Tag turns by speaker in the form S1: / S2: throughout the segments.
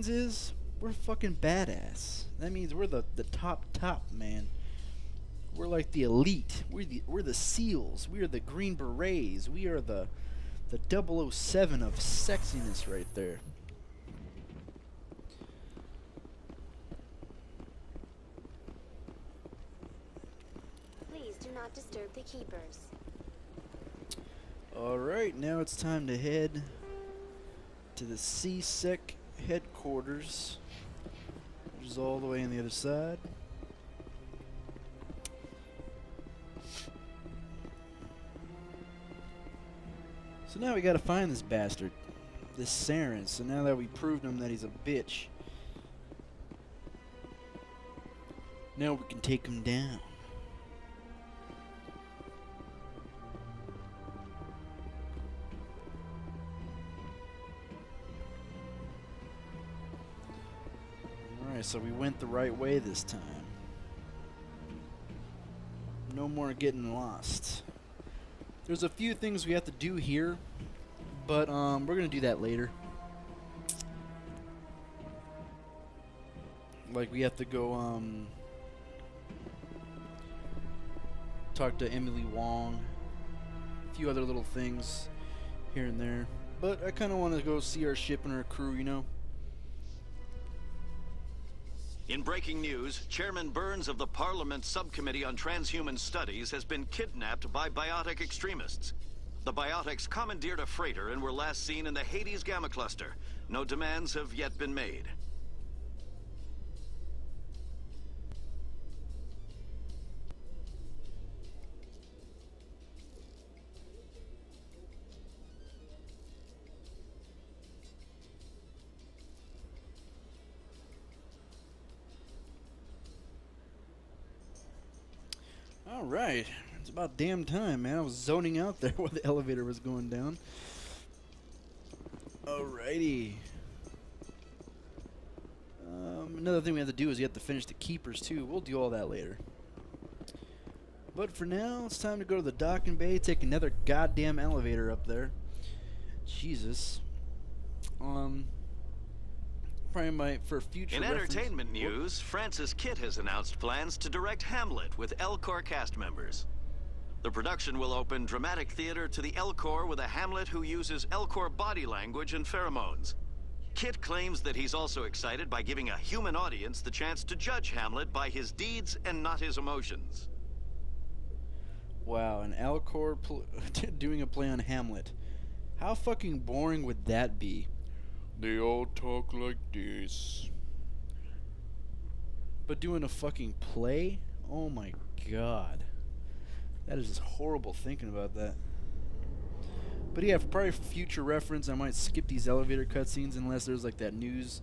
S1: means is we're fucking badass. That means we're the top, man. We're like the elite. We're the SEALs. We are the Green Berets. We are the 007 of sexiness right there.
S2: Please do not disturb the keepers.
S1: Alright, now it's time to head to the CSEC headquarters, which is all the way on the other side. So now we gotta find this bastard, this Saren. So now that we proved him that he's a bitch, now we can take him down. Alright, so we went the right way this time. No more getting lost. There's a few things we have to do here, but we're gonna do that later. Like we have to go talk to Emily Wong, a few other little things here and there. But I kind of want to go see our ship and our crew, you know.
S3: In breaking news, Chairman Burns of the Parliament Subcommittee on Transhuman Studies has been kidnapped by biotic extremists. The biotics commandeered a freighter and were last seen in the Hades Gamma Cluster. No demands have yet been made.
S1: Alright, it's about damn time, man. I was zoning out there while the elevator was going down. Alrighty. Another thing we have to do is you have to finish the keepers too. We'll do all that later. But for now, it's time to go to the docking bay, take another goddamn elevator up there. Jesus. Probably might, for future
S3: In
S1: reference.
S3: entertainment news, Francis Kitt has announced plans to direct Hamlet with Elcor cast members. The production will open dramatic theater to the Elcor with a Hamlet who uses Elcor body language and pheromones. Kitt claims that he's also excited by giving a human audience the chance to judge Hamlet by his deeds and not his emotions.
S1: Wow, an Elcor doing a play on Hamlet. How fucking boring would that be? They all talk like this. But doing a fucking play? Oh my god. That is just horrible thinking about that. But yeah, for probably future reference, I might skip these elevator cutscenes unless there's like that news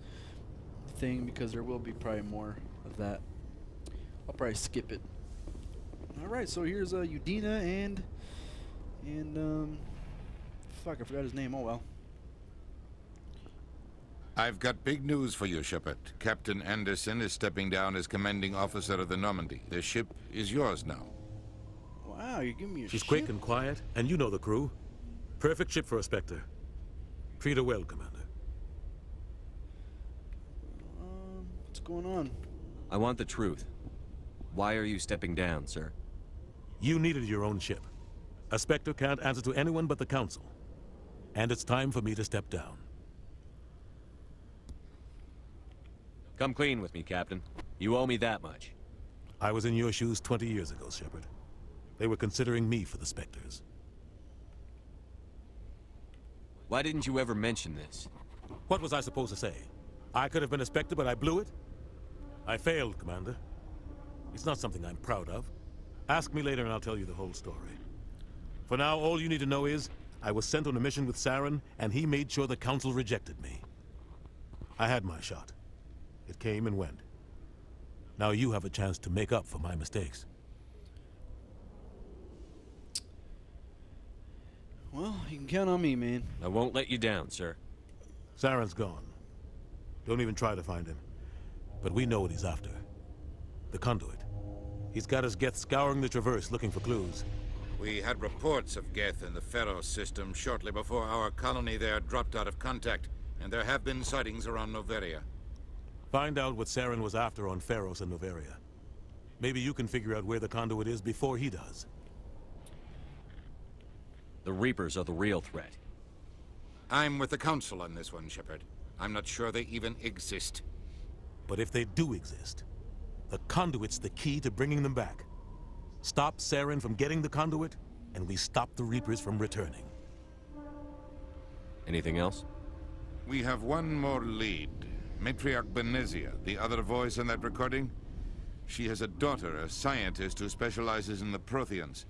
S1: thing, because there will be probably more of that. I'll probably skip it. Alright, so here's Udina and fuck, I forgot his name. Oh well.
S4: I've got big news for you, Shepard. Captain Anderson is stepping down as commanding officer of the Normandy. The ship is yours now.
S1: Wow, you're giving me a
S5: She's
S1: ship?
S5: quick and quiet, and you know the crew. Perfect ship for a Specter. Treat her well, Commander.
S1: What's going on?
S6: I want the truth. Why are you stepping down, sir?
S5: You needed your own ship. A Specter can't answer to anyone but the Council. And it's time for me to step down.
S6: Come clean with me, Captain. You owe me that much.
S5: I was in your shoes 20 years ago, Shepard. They were considering me for the Specters.
S6: Why didn't you ever mention this?
S5: What was I supposed to say? I could have been a Specter, but I blew it? I failed, Commander. It's not something I'm proud of. Ask me later and I'll tell you the whole story. For now, all you need to know is, I was sent on a mission with Saren, and he made sure the Council rejected me. I had my shot. It came and went. Now you have a chance to make up for my mistakes.
S1: Well, you can count on me, man.
S6: I won't let you down, sir.
S5: Saren's gone. Don't even try to find him. But we know what he's after. The conduit. He's got his Geth scouring the Traverse looking for clues.
S4: We had reports of Geth in the Pharaoh system shortly before our colony there dropped out of contact. and there have been sightings around Noveria.
S5: Find out what Saren was after on Pharos and Noveria. Maybe you can figure out where the conduit is before he does.
S6: The Reapers are the real threat.
S4: I'm with the Council on this one, Shepard. I'm not sure they even exist.
S5: But if they do exist, the conduit's the key to bringing them back. Stop Saren from getting the conduit, and we stop the Reapers from returning.
S6: Anything else?
S4: We have one more lead. Matriarch Benezia, the other voice in that recording. She has a daughter, a scientist who specializes in the Protheans.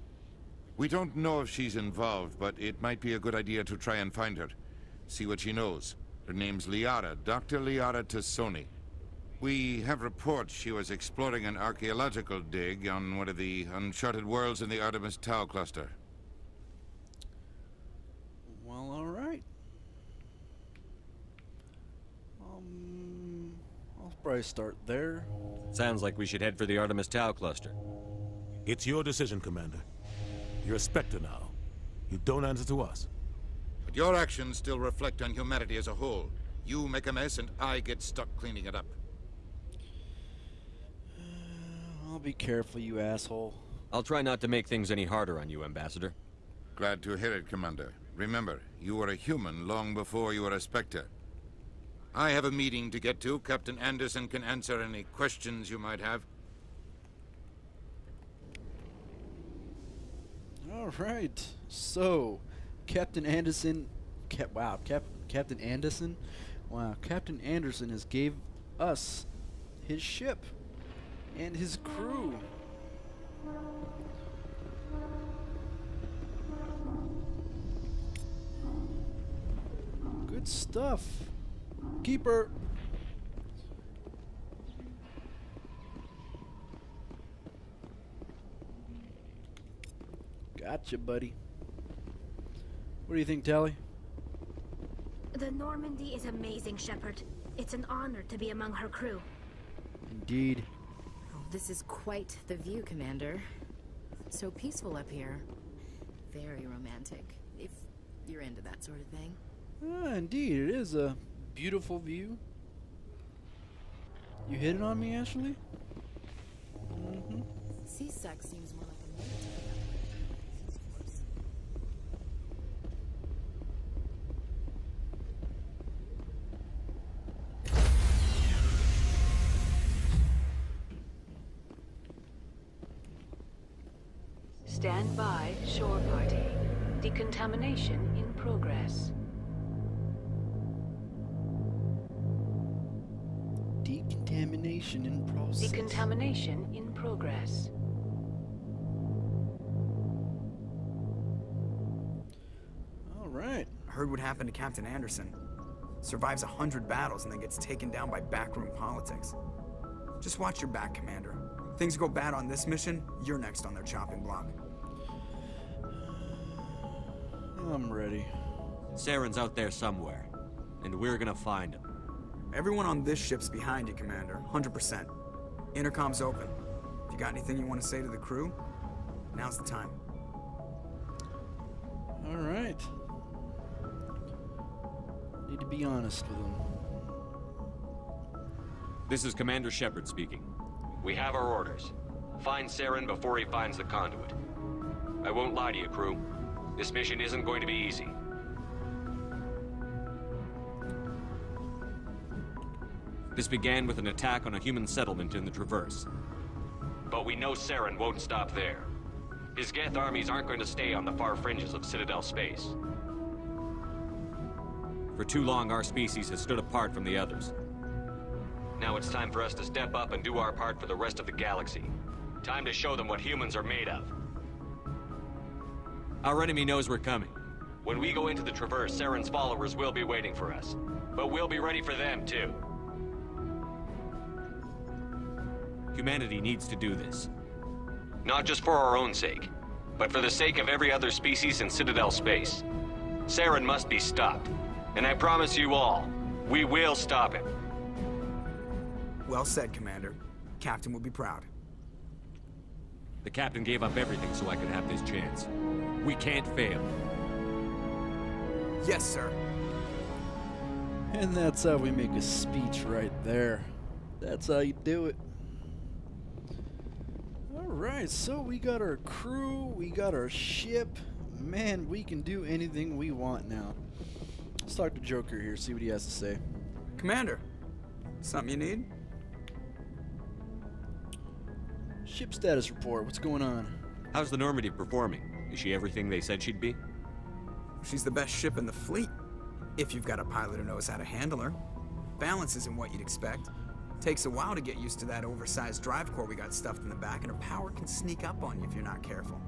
S4: We don't know if she's involved, but it might be a good idea to try and find her. See what she knows. Her name's Liara, Dr. Liara Tassoni. We have reports she was exploring an archaeological dig on one of the uncharted worlds in the Artemis Tau cluster.
S1: Well, all right. I'll probably start there.
S6: Sounds like we should head for the Artemis Tau cluster.
S5: It's your decision, Commander. You're a Specter now. You don't answer to us.
S4: But your actions still reflect on humanity as a whole. You make a mess and I get stuck cleaning it up.
S1: I'll be careful, you asshole.
S6: I'll try not to make things any harder on you, Ambassador.
S4: Glad to hear it, Commander. Remember, you were a human long before you were a Spectre. I have a meeting to get to. Captain Anderson can answer any questions you might have.
S1: All right. So, Captain Anderson... Captain Anderson? Wow, Captain Anderson has gave us his ship and his crew. Good stuff. Keeper. Gotcha, buddy. What do you think, Tally?
S7: The Normandy is amazing, Shepard. It's an honor to be among her crew.
S1: Indeed.
S8: Oh, this is quite the view, Commander. So peaceful up here. Very romantic, if you're into that sort of thing.
S1: Indeed, it is a beautiful view. You hit it on me, Ashley? Mm-hmm.
S8: Sea sex seems more like a military course.
S9: Stand by, shore party. Decontamination in progress.
S1: Decontamination in process.
S9: Decontamination in progress.
S1: All right.
S10: Heard what happened to Captain Anderson. Survives 100 battles and then gets taken down by backroom politics. Just watch your back, Commander. Things go bad on this mission, you're next on their chopping block.
S1: I'm ready.
S6: Saren's out there somewhere, and we're gonna find him.
S10: Everyone on this ship's behind you, Commander. 100%. Intercom's open. If you got anything you want to say to the crew, now's the time.
S1: All right. Need to be honest with him.
S6: This is Commander Shepard speaking. We have our orders. Find Saren before he finds the conduit. I won't lie to you, crew. This mission isn't going to be easy. This began with an attack on a human settlement in the Traverse. But we know Saren won't stop there. His Geth armies aren't going to stay on the far fringes of Citadel space. For too long, our species has stood apart from the others. Now it's time for us to step up and do our part for the rest of the galaxy. Time to show them what humans are made of. Our enemy knows we're coming. When we go into the Traverse, Saren's followers will be waiting for us. But we'll be ready for them, too. Humanity needs to do this. Not just for our own sake, but for the sake of every other species in Citadel space. Saren must be stopped. And I promise you all, we will stop him.
S10: Well said, Commander. Captain will be proud.
S6: The captain gave up everything so I could have this chance. We can't fail.
S10: Yes, sir.
S1: And that's how we make a speech right there. That's how you do it. Alright, so we got our crew, we got our ship. Man, we can do anything we want now. Let's talk to Joker here, see what he has to say.
S10: Commander, something you need?
S1: Ship status report, what's going on?
S6: How's the Normandy performing? Is she everything they said she'd be?
S10: She's the best ship in the fleet, if you've got a pilot who knows how to handle her. Balance isn't what you'd expect. Takes a while to get used to that oversized drive core we got stuffed in the back, and her power can sneak up on you if you're not careful.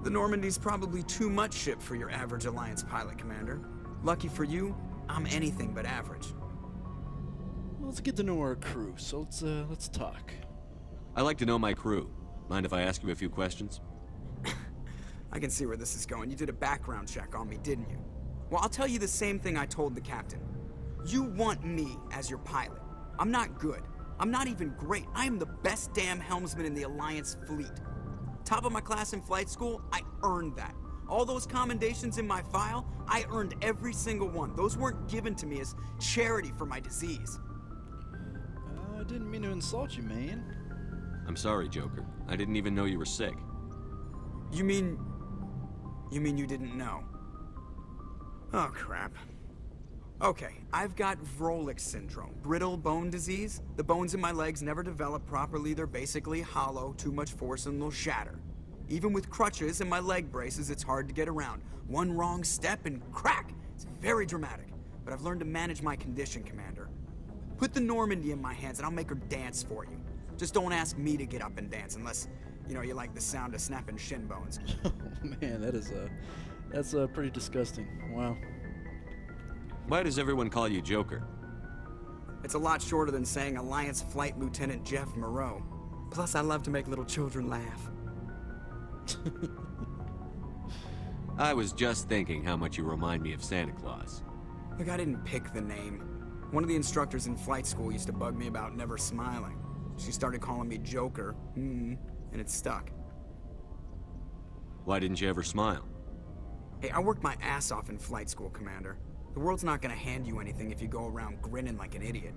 S10: The Normandy's probably too much ship for your average Alliance pilot, Commander. Lucky for you, I'm anything but average.
S1: Well, let's get to know our crew, so let's talk.
S6: I like to know my crew. Mind if I ask you a few questions?
S10: I can see where this is going. You did a background check on me, didn't you? Well, I'll tell you the same thing I told the captain. You want me as your pilot. I'm not good. I'm not even great. I am the best damn helmsman in the Alliance fleet. Top of my class in flight school, I earned that. All those commendations in my file, I earned every single one. Those weren't given to me as charity for my disease.
S1: I didn't mean to insult you, man.
S6: I'm sorry, Joker. I didn't even know you were sick.
S10: You mean you didn't know? Oh, crap. Okay, I've got Vrolik syndrome, brittle bone disease. The bones in my legs never develop properly. They're basically hollow, too much force and they'll shatter. Even with crutches and my leg braces, it's hard to get around. One wrong step and crack! It's very dramatic, but I've learned to manage my condition, Commander. Put the Normandy in my hands and I'll make her dance for you. Just don't ask me to get up and dance unless, you like the sound of snapping shin bones.
S1: Oh man, that's pretty disgusting. Wow.
S6: Why does everyone call you Joker?
S10: It's a lot shorter than saying Alliance Flight Lieutenant Jeff Moreau. Plus, I love to make little children laugh.
S6: I was just thinking how much you remind me of Santa Claus.
S10: Look, I didn't pick the name. One of the instructors in flight school used to bug me about never smiling. She started calling me Joker, and it stuck.
S6: Why didn't you ever smile?
S10: Hey, I worked my ass off in flight school, Commander. The world's not gonna hand you anything if you go around grinning like an idiot.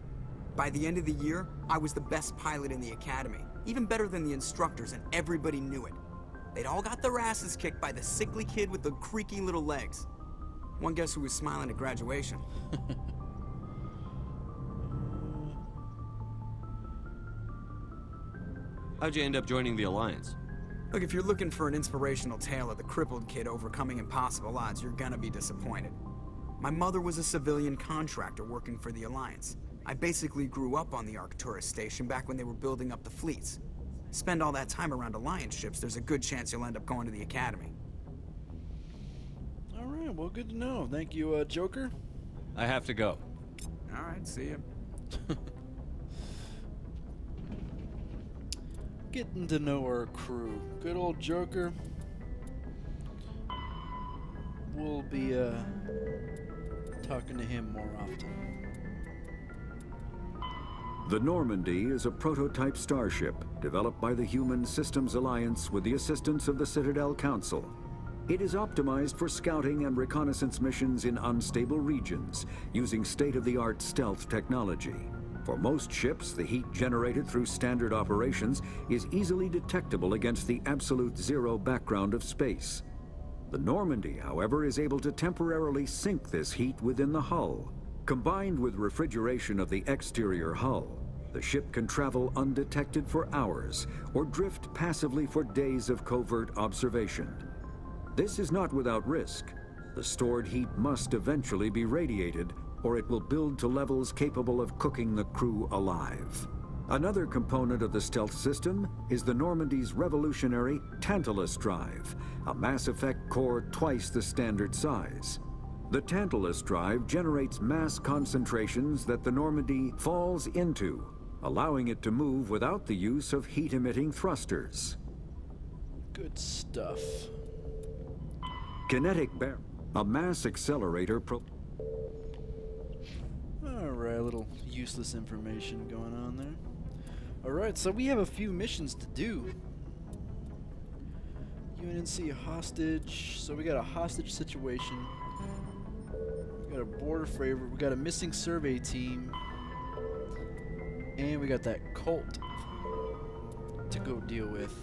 S10: By the end of the year, I was the best pilot in the academy, even better than the instructors, and everybody knew it. They'd all got their asses kicked by the sickly kid with the creaky little legs. One guess who was smiling at graduation?
S6: How'd you end up joining the Alliance?
S10: Look, if you're looking for an inspirational tale of the crippled kid overcoming impossible odds, you're gonna be disappointed. My mother was a civilian contractor working for the Alliance. I basically grew up on the Arcturus station back when they were building up the fleets. Spend all that time around Alliance ships, there's a good chance you'll end up going to the Academy.
S1: Alright, well, good to know. Thank you, Joker.
S6: I have to go.
S10: Alright, see ya.
S1: Getting to know our crew. Good old Joker. We'll be, talking to him more often.
S11: The Normandy is a prototype starship developed by the Human Systems Alliance with the assistance of the Citadel Council. It is optimized for scouting and reconnaissance missions in unstable regions using state-of-the-art stealth technology. For most ships, the heat generated through standard operations is easily detectable against the absolute zero background of space. The Normandy, however, is able to temporarily sink this heat within the hull. Combined with refrigeration of the exterior hull, the ship can travel undetected for hours or drift passively for days of covert observation. This is not without risk. The stored heat must eventually be radiated, or it will build to levels capable of cooking the crew alive. Another component of the stealth system is the Normandy's revolutionary Tantalus drive, a mass effect core twice the standard size. The Tantalus drive generates mass concentrations that the Normandy falls into, allowing it to move without the use of heat-emitting thrusters.
S1: Good stuff.
S11: Kinetic a mass accelerator
S1: Alright, a little useless information going on there. Alright, so we have a few missions to do. UNC hostage. So we got a hostage situation. We got got a border favorite. We got a missing survey team. And we got that cult to go deal with.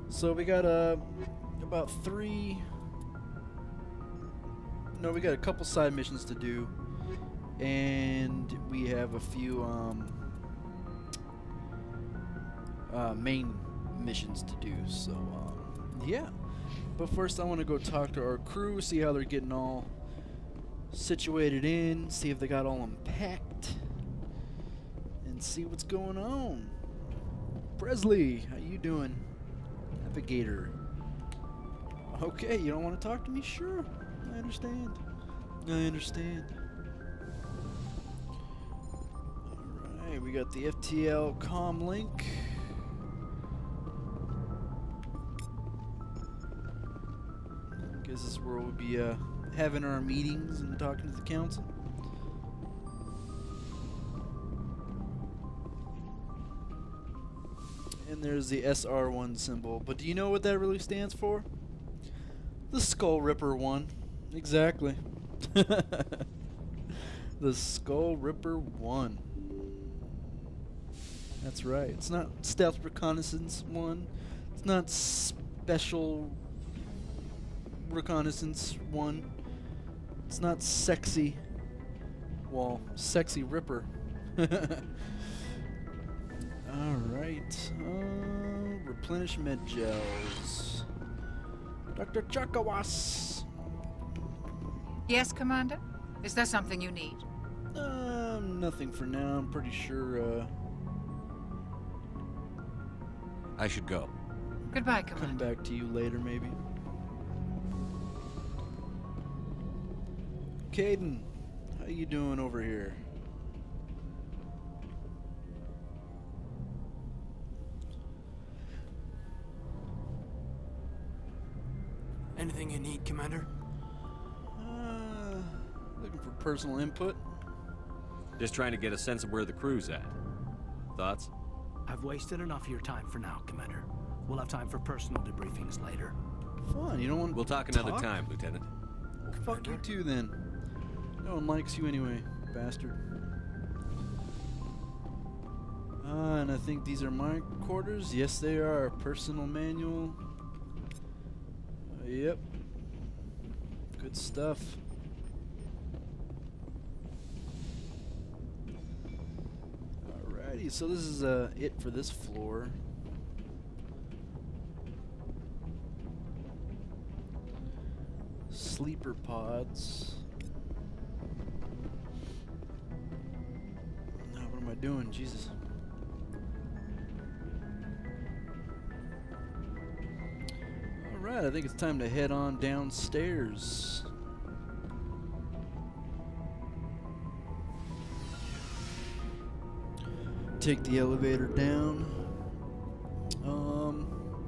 S1: So we got about 3. No, we got a couple side missions to do. And we have a few main missions to do. So yeah. But first I want to go talk to our crew, see how they're getting all situated in, see if they got all unpacked, and see what's going on. Presley, how you doing? Navigator. Okay, you don't want to talk to me? Sure. I understand. I understand. Alright, we got the FTL comm link. This is where we'll be having our meetings and talking to the council. And there's the SR1 symbol. But do you know what that really stands for? The Skull Ripper 1. Exactly. The Skull Ripper 1. That's right. It's not Stealth Reconnaissance 1. It's not Special Reconnaissance 1. It's not Sexy. Well, Sexy Ripper. Alright. Replenish med gels. Dr. Chakawas.
S12: Yes, Commander? Is there something you need?
S1: Nothing for now. I'm pretty sure,
S6: I should go.
S12: Goodbye,
S1: come
S12: Commander.
S1: back to you later, maybe. Caden, how you doing over here?
S10: Anything you need, Commander?
S1: Looking for personal input.
S6: Just trying to get a sense of where the crew's at. Thoughts?
S13: I've wasted enough of your time for now, Commander. We'll have time for personal debriefings later.
S1: Fine, you don't want
S6: We'll talk another time, Lieutenant.
S1: Well, fuck you too, then. No one likes you anyway, bastard. And I think these are my quarters. Yes, they are. Personal manual. Yep. Good stuff. Alrighty, so this is it for this floor. Sleeper pods. Now, what am I doing? Jesus. Alright, I think it's time to head on downstairs. Take the elevator down.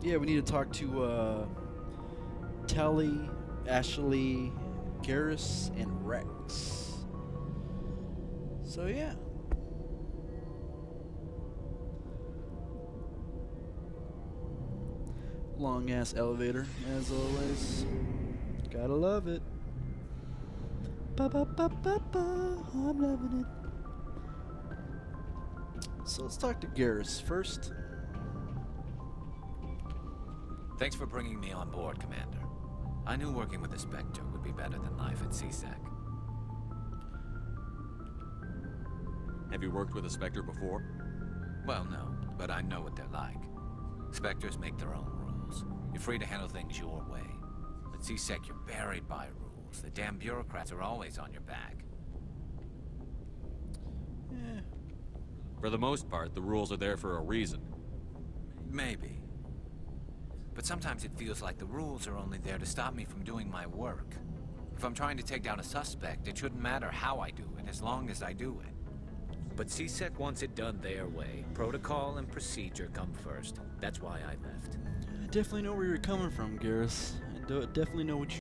S1: Yeah, we need to talk to Tally, Ashley, Garrus, and Rex. So yeah. Long ass elevator, as always. Gotta love it. Ba ba ba ba ba. I'm loving it. So let's talk to Garrus first.
S14: Thanks for bringing me on board, Commander. I knew working with the Specter would be better than life at CSEC.
S6: Have you worked with a Spectre before?
S14: Well, no, but I know what they're like. Spectres make their own rules. You're free to handle things your way. At CSEC, you're buried by rules. The damn bureaucrats are always on your back.
S1: Yeah.
S6: For the most part, the rules are there for a reason.
S14: Maybe. But sometimes it feels like the rules are only there to stop me from doing my work. If I'm trying to take down a suspect, it shouldn't matter how I do it, as long as I do it. But CSEC wants it done their way. Protocol and procedure come first. That's why I left.
S1: I definitely know where you're coming from, Garrus. I definitely know what you